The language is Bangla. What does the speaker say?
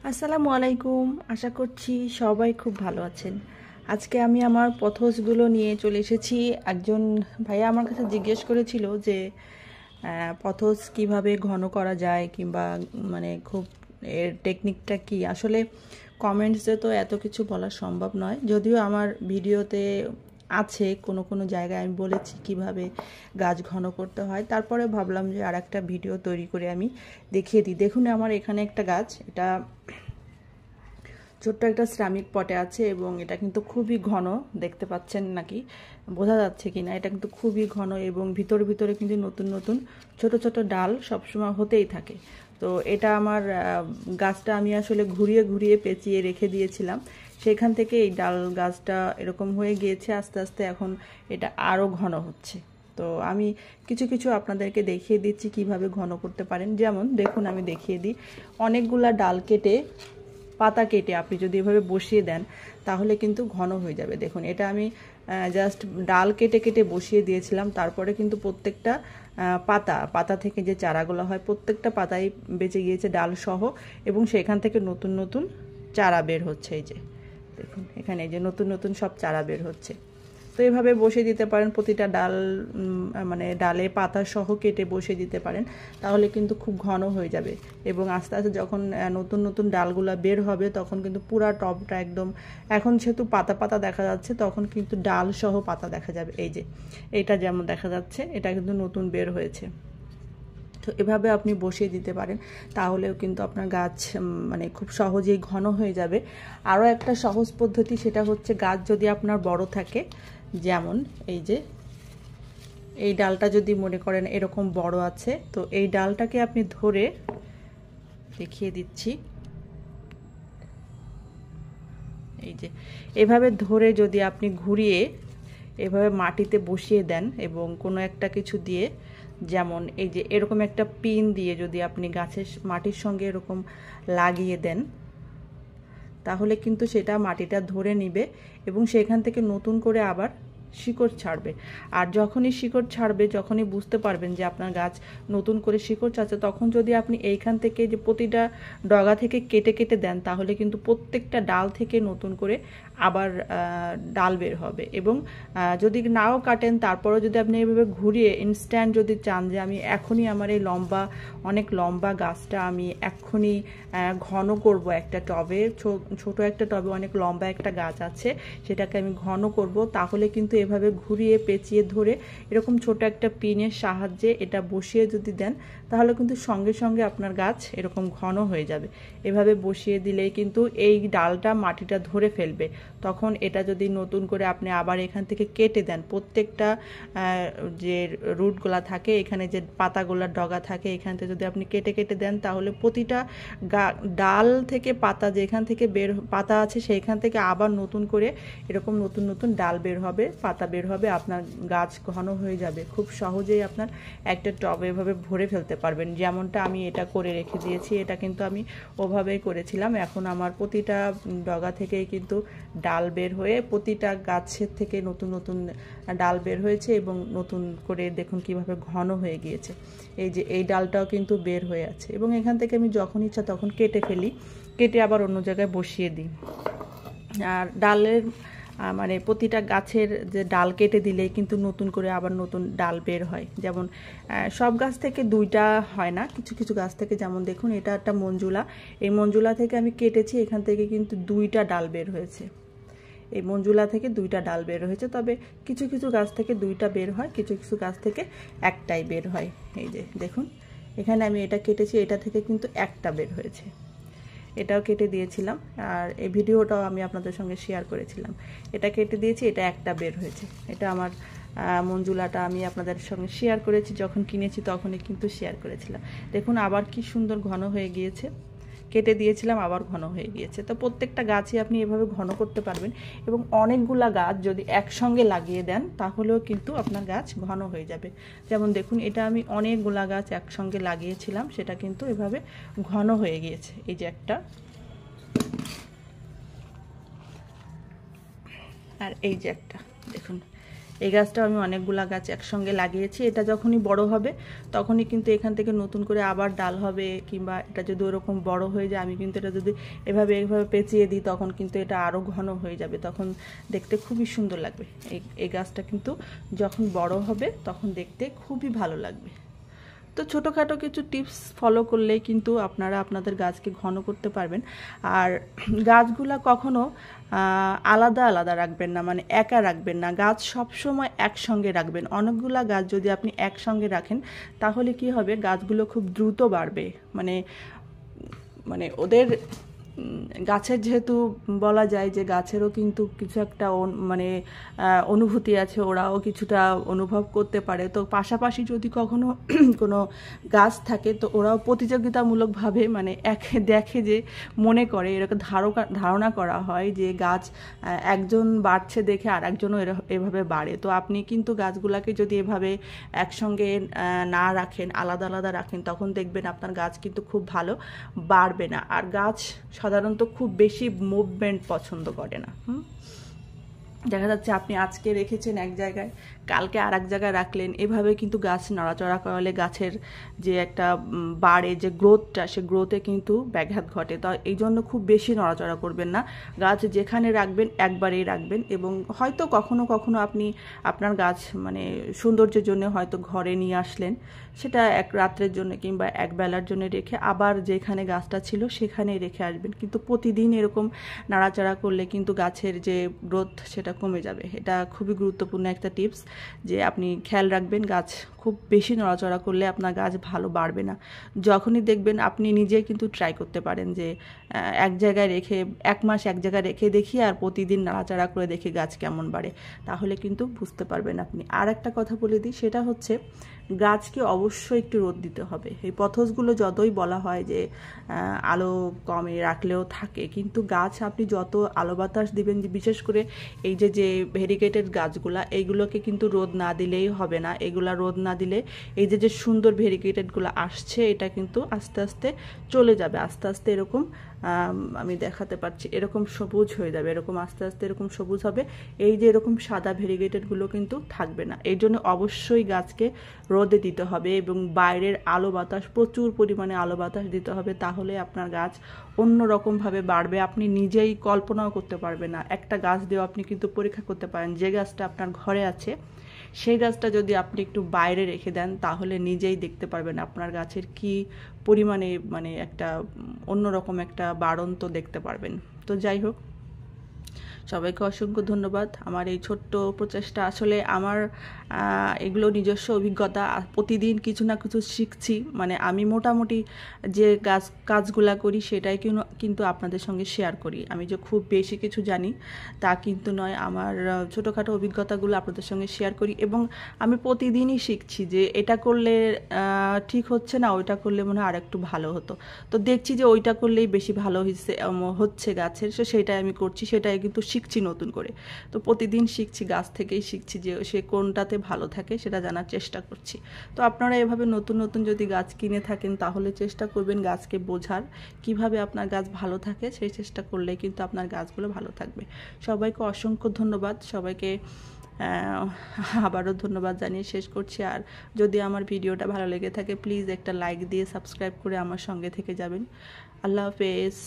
আসসালামু আলাইকুম। আশা করছি সবাই খুব ভালো আছেন। আজকে আমি আমার পথসগুলো নিয়ে চলে এসেছি। একজন ভাইয়া আমার কাছে জিজ্ঞেস করেছিল যে পথস কিভাবে ঘন করা যায় কিংবা মানে খুব এর টেকনিকটা কি। আসলে কমেন্টসে তো এত কিছু বলা সম্ভব নয়, যদিও আমার ভিডিওতে আছে কোনো কোনো জায়গায় আমি বলেছি কিভাবে গাছ ঘন করতে হয়। তারপরে ভাবলাম যে আর একটা ভিডিও তৈরি করে আমি দেখিয়ে দিই। দেখুন আমার এখানে একটা গাছ, এটা ছোট্ট একটা সিরামিক পটে আছে এবং এটা কিন্তু খুবই ঘন, দেখতে পাচ্ছেন নাকি বোঝা যাচ্ছে কিনা, এটা কিন্তু খুবই ঘন এবং ভিতরে ভিতরে কিন্তু নতুন নতুন ছোট ছোট ডাল সবসময় হতেই থাকে। তো এটা আমার গাছটা আমি আসলে ঘুরিয়ে ঘুরিয়ে পেঁচিয়ে রেখে দিয়েছিলাম, সেখান থেকে এই ডাল গাছটা এরকম হয়ে গিয়েছে। আস্তে আস্তে এখন এটা আরও ঘন হচ্ছে। তো আমি কিছু কিছু আপনাদেরকে দেখিয়ে দিচ্ছি কিভাবে ঘন করতে পারেন। যেমন দেখুন আমি দেখিয়ে দিই, অনেকগুলা ডাল কেটে পাতা কেটে আপনি যদি এভাবে বসিয়ে দেন তাহলে কিন্তু ঘন হয়ে যাবে। দেখুন এটা আমি জাস্ট ডাল কেটে কেটে বসিয়ে দিয়েছিলাম, তারপরে কিন্তু প্রত্যেকটা পাতা থেকে যে চারাগুলো হয় প্রত্যেকটা পাতাই বেঁচে গিয়েছে ডাল সহ, এবং সেখান থেকে নতুন নতুন চারা বের হচ্ছে। এই যে দেখুন এখানে যে নতুন নতুন সব চারা বের হচ্ছে। তো এভাবে বসিয়ে দিতে পারেন, প্রতিটা ডাল মানে ডালে পাতা সহ কেটে বসিয়ে দিতে পারেন, তাহলে কিন্তু খুব ঘন হয়ে যাবে। এবং আস্তে আস্তে যখন নতুন নতুন ডালগুলো বের হবে তখন কিন্তু পুরা টবটা একদম, এখন যেহেতু পাতা পাতা দেখা যাচ্ছে তখন কিন্তু ডাল সহ পাতা দেখা যাবে। এই যে এটা যেমন দেখা যাচ্ছে এটা কিন্তু নতুন বের হয়েছে। তো এভাবে আপনি বসিয়ে দিতে পারেন, তাহলেও কিন্তু আপনার গাছ মানে খুব সহজেই ঘন হয়ে যাবে। আরও একটা সহজ পদ্ধতি, সেটা হচ্ছে গাছ যদি আপনার বড় থাকে, যেমন এই যে এই ডালটা যদি মনে করেন এরকম বড় আছে, তো এই ডালটাকে আপনি ধরে দেখিয়ে দিচ্ছি, এই যে এভাবে ধরে যদি আপনি ঘুরিয়ে এভাবে মাটিতে বসিয়ে দেন এবং কোনো একটা কিছু দিয়ে, যেমন এই যে এরকম একটা পিন দিয়ে যদি আপনি গাছের মাটির সঙ্গে এরকম লাগিয়ে দেন, তাহলে কিন্তু সেটা মাটিটা ধরে নিবে এবং সেখান থেকে নতুন করে আবার শিকড় ছাড়বে। আর যখনই শিকড় ছাড়বে, যখনই বুঝতে পারবেন যে আপনার গাছ নতুন করে শিকড় ছাড়ছে, তখন যদি আপনি এইখান থেকে যে প্রতিটা ডগা থেকে কেটে কেটে দেন, তাহলে কিন্তু প্রত্যেকটা ডাল থেকে নতুন করে আবার ডাল বের হবে। এবং যদি নাও কাটেন তারপরেও যদি আপনি এভাবে ঘুরিয়ে ইনস্ট্যান্ট যদি চান যে আমি এখনই আমার এই লম্বা অনেক লম্বা গাছটা আমি এক্ষুনি ঘন করব একটা টবে, ছোট একটা টবে অনেক লম্বা একটা গাছ আছে, সেটাকে আমি ঘন করব, তাহলে কিন্তু এভাবে ঘুরিয়ে পেঁচিয়ে ধরে এরকম ছোট একটা পিনের সাহায্যে এটা বসিয়ে যদি দেন, তাহলে কিন্তু সঙ্গে সঙ্গে আপনার গাছ এরকম ঘন হয়ে যাবে। এভাবে বসিয়ে দিলেই কিন্তু এই ডালটা মাটিটা ধরে ফেলবে। তখন এটা যদি নতুন করে আপনি আবার এখান থেকে কেটে দেন, প্রত্যেকটা যে রুটগুলা থাকে, এখানে যে পাতাগুলার ডগা থাকে, এখান থেকে যদি আপনি কেটে কেটে দেন, তাহলে প্রতিটা ডাল থেকে পাতা যেখান থেকে পাতা আছে সেইখান থেকে আবার নতুন করে এরকম নতুন নতুন ডাল বের হবে, পাতা বের হবে, আপনার গাছ ঘন হয়ে যাবে। খুব সহজেই আপনার একটা টব এভাবে ভরে ফেলতে পারবেন। যেমনটা আমি এটা করে রেখে দিয়েছি, এটা কিন্তু আমি ওভাবেই করেছিলাম। এখন আমার প্রতিটা ডগা থেকেই কিন্তু ডাল বের হয়ে প্রতিটা গাছের থেকে নতুন নতুন ডাল বের হয়েছে এবং নতুন করে দেখুন কিভাবে ঘন হয়ে গিয়েছে। এই যে এই ডালটাও কিন্তু বের হয়ে আছে এবং এখান থেকে আমি যখন ইচ্ছা তখন কেটে ফেলি, কেটে আবার অন্য জায়গায় বসিয়ে দিই। আর ডালের মানে প্রতিটা গাছের যে ডাল কেটে দিলেই কিন্তু নতুন করে আবার নতুন ডাল বের হয়। যেমন সব গাছ থেকে দুইটা হয় না, কিছু কিছু গাছ থেকে, যেমন দেখুন এটা একটা মঞ্জুলা, এই মঞ্জুলা থেকে আমি কেটেছি, এখান থেকে কিন্তু দুইটা ডাল বের হয়েছে। এই মঞ্জুলা থেকে দুইটা ডাল বের হয়েছে, তবে কিছু কিছু গাছ থেকে দুইটা বের হয়, কিছু কিছু গাছ থেকে একটাই বের হয়। এই যে দেখুন এখানে আমি এটা কেটেছি, এটা থেকে কিন্তু একটা বের হয়েছে, এটাও কেটে দিয়েছিলাম আর এই ভিডিওটাও আমি আপনাদের সঙ্গে শেয়ার করেছিলাম। এটা কেটে দিয়েছি, এটা একটা বের হয়েছে। এটা আমার মঞ্জুলাটা আমি আপনাদের সঙ্গে শেয়ার করেছি, যখন কিনেছি তখনই কিন্তু শেয়ার করেছিলাম। দেখুন আবার কি সুন্দর ঘন হয়ে গিয়েছে, কেটে দিয়েছিলাম আবার ঘন হয়ে গিয়েছে। তো প্রত্যেকটা গাছই আপনি এভাবে ঘন করতে পারবেন এবং অনেকগুলা গাছ যদি একসঙ্গে লাগিয়ে দেন তাহলেও কিন্তু আপনার গাছ ঘন হয়ে যাবে। যেমন দেখুন এটা আমি অনেকগুলা গাছ একসঙ্গে লাগিয়েছিলাম, সেটা কিন্তু এভাবে ঘন হয়ে গিয়েছে। এই যে একটা, আর এই যে একটা, দেখুন এই গাছটাও আমি অনেকগুলা গাছ একসঙ্গে লাগিয়েছি। এটা যখনই বড় হবে তখনই কিন্তু এখান থেকে নতুন করে আবার ডাল হবে, কিংবা এটা যদি ওরকম বড় হয়ে যায়, আমি কিন্তু এটা যদি এভাবে পেঁচিয়ে দিই তখন কিন্তু এটা আরও ঘন হয়ে যাবে, তখন দেখতে খুবই সুন্দর লাগবে। এই গাছটা কিন্তু যখন বড় হবে তখন দেখতে খুবই ভালো লাগবে। তো ছোটোখাটো কিছু টিপস ফলো করলেই কিন্তু আপনারা আপনাদের গাছকে ঘন করতে পারবেন। আর গাছগুলা কখনো আলাদা আলাদা রাখবেন না, মানে একা রাখবেন না, গাছ সবসময় একসঙ্গে রাখবেন। অনেকগুলা গাছ যদি আপনি একসঙ্গে রাখেন তাহলে কি হবে, গাছগুলো খুব দ্রুত বাড়বে। মানে মানে ওদের গাছের যেহেতু বলা যায় যে গাছেরও কিন্তু কিছু একটা মানে অনুভূতি আছে, ওরাও কিছুটা অনুভব করতে পারে। তো পাশাপাশি যদি কখনো কোনো গাছ থাকে তো ওরাও প্রতিযোগিতামূলকভাবে মানে দেখে যে মনে করে, এরকম ধারণা করা হয় যে গাছ একজন বাড়ছে দেখে আর একজনও এভাবে বাড়ে। তো আপনি কিন্তু গাছগুলাকে যদি এভাবে একসঙ্গে না রাখেন, আলাদা আলাদা রাখেন, তখন দেখবেন আপনার গাছ কিন্তু খুব ভালো বাড়বে না। আর গাছ সাধারণত খুব বেশি মুভমেন্ট পছন্দ করে না। দেখা যাচ্ছে আপনি আজকে রেখেছেন এক জায়গায়, কালকে আর এক জায়গায় রাখলেন, এভাবে কিন্তু গাছ নড়াচড়া করালে গাছের যে একটা বাড়ে যে গ্রোথটা, সে গ্রোথে কিন্তু ব্যাঘাত ঘটে। তো এই জন্য খুব বেশি নড়াচড়া করবেন না, গাছ যেখানে রাখবেন একবারেই রাখবেন। এবং হয়তো কখনো কখনো আপনি আপনার গাছ মানে সৌন্দর্যের জন্য হয়তো ঘরে নিয়ে আসলেন, সেটা এক রাত্রের জন্য কিংবা এক বেলার জন্য রেখে আবার যেখানে গাছটা ছিল সেখানেই রেখে আসবেন। কিন্তু প্রতিদিন এরকম নাড়াচাড়া করলে কিন্তু গাছের যে গ্রোথ সেটা কমে যাবে। এটা খুবই গুরুত্বপূর্ণ একটা টিপস যে আপনি খেয়াল রাখবেন, গাছ খুব বেশি নড়াচড়া করলে আপনার গাছ ভালো বাড়বে না। যখনই দেখবেন, আপনি নিজেই কিন্তু ট্রাই করতে পারেন যে এক জায়গায় রেখে 1 মাস এক জায়গায় রেখে দেখি আর প্রতিদিন নাড়াচাড়া করে দেখি গাছ কেমন বাড়ে, তাহলে কিন্তু বুঝতে পারবেন আপনি। আর একটা কথা বলে দিই, সেটা হচ্ছে গাছকে অবশ্যই একটু রোদ দিতে হবে। এই পথসগুলো যতই বলা হয় যে আলো কমে রাখলেও থাকে, কিন্তু গাছ আপনি যত আলো বাতাস দিবেন, বিশেষ করে এই যে ভেরিগেটেড গাছগুলা, এইগুলোকে কিন্তু রোদ না দিলেই হবে না। এগুলা রোদ না দিলে এই যে সুন্দর ভেরিগেটেডগুলো আসছে, এটা কিন্তু আস্তে আস্তে চলে যাবে। আস্তে আস্তে এরকম আমি দেখাতে পারছি, এরকম সবুজ হয়ে যাবে, এরকম আস্তে আস্তে এরকম সবুজ হবে। এই যে এরকম সাদা ভেরিগেটেডগুলো কিন্তু থাকবে না। এই জন্য অবশ্যই গাছকে রোদে দিতে হবে এবং বাইরের আলো বাতাস, প্রচুর পরিমাণে আলো বাতাস দিতে হবে, তাহলে আপনার গাছ অন্যরকমভাবে বাড়বে। আপনি নিজেই কল্পনাও করতে পারবেন না। একটা গাছ দিয়েও আপনি কিন্তু পরীক্ষা করতে পারেন, যে গাছটা আপনার ঘরে আছে সেই গাছটা যদি আপনি একটু বাইরে রেখে দেন তাহলে নিজেই দেখতে পারবেন আপনার গাছের কি পরিমাণে মানে একটা অন্যরকম একটা বাড়ন্ত দেখতে পারবেন। তো যাই হোক, সবাইকে অসংখ্য ধন্যবাদ। আমার এই ছোট্ট প্রচেষ্টা, আসলে আমার এগুলো নিজস্ব অভিজ্ঞতা, প্রতিদিন কিছু না কিছু শিখছি। মানে আমি মোটামুটি যে কাজগুলা করি সেটাই কিন্তু আপনাদের সঙ্গে শেয়ার করি। আমি যে খুব বেশি কিছু জানি তা কিন্তু নয়, আমার ছোটোখাটো অভিজ্ঞতাগুলো আপনাদের সঙ্গে শেয়ার করি এবং আমি প্রতিদিনই শিখছি যে এটা করলে ঠিক হচ্ছে না, ওইটা করলে মনে হয় আরেকটু ভালো হতো। তো দেখছি যে ওইটা করলেই বেশি ভালো হচ্ছে গাছের, সেটাই আমি করছি, সেটাই কিন্তু শিখছি নতুন করে। তো প্রতিদিন শিখছি, গাছ থেকেই শিখছি যে সে কোনটাতে ভালো থাকে সেটা জানার চেষ্টা করছি। তো আপনারা এভাবে নতুন নতুন যদি গাছ কিনে থাকেন তাহলে চেষ্টা করবেন গাছকে বোঝার, কিভাবে আপনার গাছ ভালো থাকে, সেই চেষ্টা করলে কিন্তু আপনার গাছগুলো ভালো থাকবে। সবাইকে অসংখ্য ধন্যবাদ। সবাইকে আবারও ধন্যবাদ জানিয়ে শেষ করছি। আর যদি আমার ভিডিওটা ভালো লেগে থাকে প্লিজ একটা লাইক দিয়ে সাবস্ক্রাইব করে আমার সঙ্গে থেকে যাবেন। আল্লাহ হাফেজ।